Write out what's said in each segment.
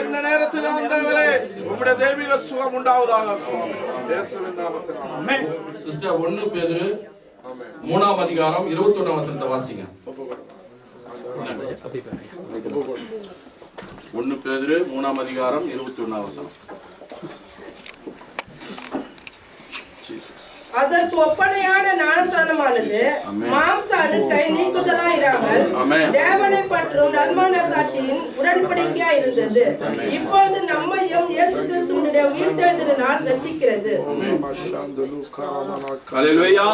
இந்த நேரத்தில் ஆண்டவரே உம்முடைய தெய்வீக சுகம் உண்டாவதாக சுவாமி. இயேசுவின் நாமத்தில் ஆமென். சிஸ்டர் 1 பேதுரு 3ஆம் அதிகாரம் 21ஆம் வசனத்தை வாசிங்க. 1 பேதுரு 3ஆம் அதிகாரம் 21ஆம் வசனம். அதற்கு ஒப்பனையான ஞானஸ்நானமானது மாம்ச அழுக்கை நீக்குதலாயிராமல் தேவனை பற்றும் நன்மான சாட்சியின் உடன்படிக்கையா இருந்தது. இப்பொழுது நம்மையும் இயேசு கிறிஸ்துவினுடைய உயிர்த்தெழுதலினால் ரட்சிக்கிறது. ஹல்லேலூயா.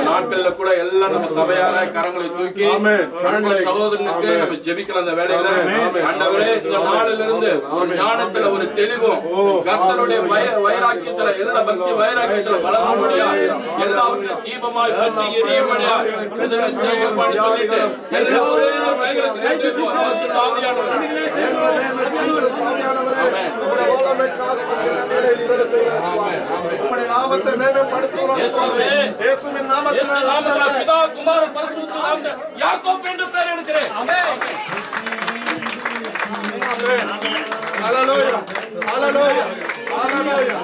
நாட்கள்ல கூட எல்லாம் நம்ம சபையார கரங்களை தூக்கி நம்ம சகோதரனுக்கு நம்ம ஜெபிக்கிற அந்த வேளையில ஆண்டவரே இந்த நாளிலிருந்து ஒரு ஞானத்துல ஒரு தெளிவும் கர்த்தருடைய வைராக்கியத்துல எல்லா பக்தி வைராக்கியத்துல வளரணும். எல்லாவற்றையும் தீபமாய் பற்றி எரியும்படியா உதவி செய்யும்படி சொல்லிட்டு எல்லாரும் கைகளை தூக்கி ஆவியானவரே உம்முடைய நாமத்தை மேன்மைப்படுத்துகிறோம் சுவாமி. இயேசுவின் நாமத்தில் ஆண்டவரே பிதா குமாரன் பரிசுத்த ஆவியானவர் யாக்கோப் என்று பெயர் எடுக்கிறேன். ஆமென். ஹல்லேலூயா ஹல்லேலூயா ஹல்லேலூயா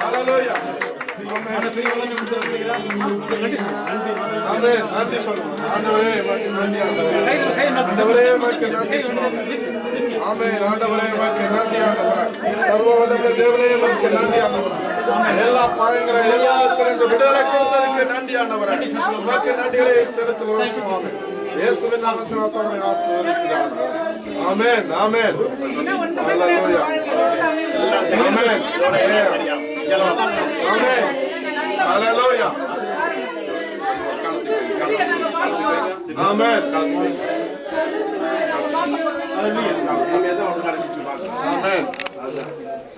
ஹல்லேலூயா. நன்றி சொல்லுங்க ஆண்டவரே. ஆண்டவரே நன்றி சொல்லுங்க. ஆமென். ஆண்டவரே நன்றி ஆண்டவரே. சர்வவல்லமை தேவனே நன்றி ஆண்டவரே. எல்லா பாவங்களை எல்லாத்திலிருந்து விடுதலை கொடுத்ததற்கு நன்றி ஆண்டவரே. உமக்கு நன்றிகளை செலுத்துகிறோம் சுவாமி. இயேசுவின் நாமத்தில் ஆசீர்வதிக்கிறார். ஆமென் ஆமென். ஹல்லேலூயா ஆமென் ஆமென். ஹல்லேலூயா ஆமென். ஆமென்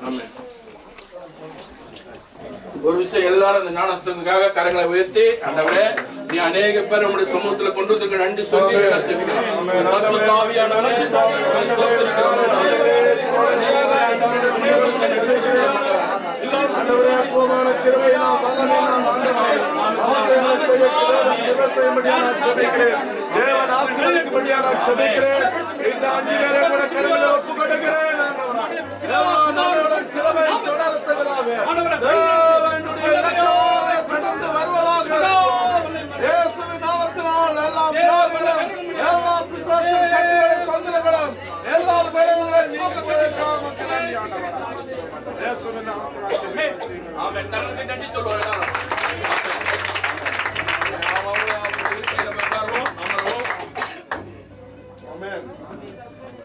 ஆமென். ஒரு விஷயம் எல்லாரும் இந்த ஞானஸ்தனுக்காக கரங்களை உயர்த்தி ஆண்டவரே நீ அநேக பேர் நம்முடைய சமூகத்துல கொண்டு வந்திருக்க நன்றி சொல்லி ஜெபிக்கிறோம். பரிசுத்த ஆவியானவரே ஆண்டவரே பூமான கிருபையினால் வல்லமையினால் ஆசீர்வாதம் செய்யும்படியாக நான் ஜெபிக்கிறேன். தேவன் ஆசீர்வதிக்கும்படியாக நான் ஜெபிக்கிறேன். இந்த அங்கீகாரம் கூட கரங்களை ஒப்புக் கொடுக்கிறேன். ஆண்டவரே கிருபை தொடரத்தக்கதாக தேவனுடைய இரக்கமாக கடந்து வருவதாக இயேசுவின் நாமத்தினால் எல்லா வியாதிகளும் எல்லா பிசாசின் கட்டுகளும் தொந்தரவுகளும் எல்லா பயங்களையும் நீக்குவதற்காக உமக்கு நன்றி ஆண்டவரே. இயேசுவின் நாமத்தினால் ஆமென். நன்றி சொல்லுவோம்.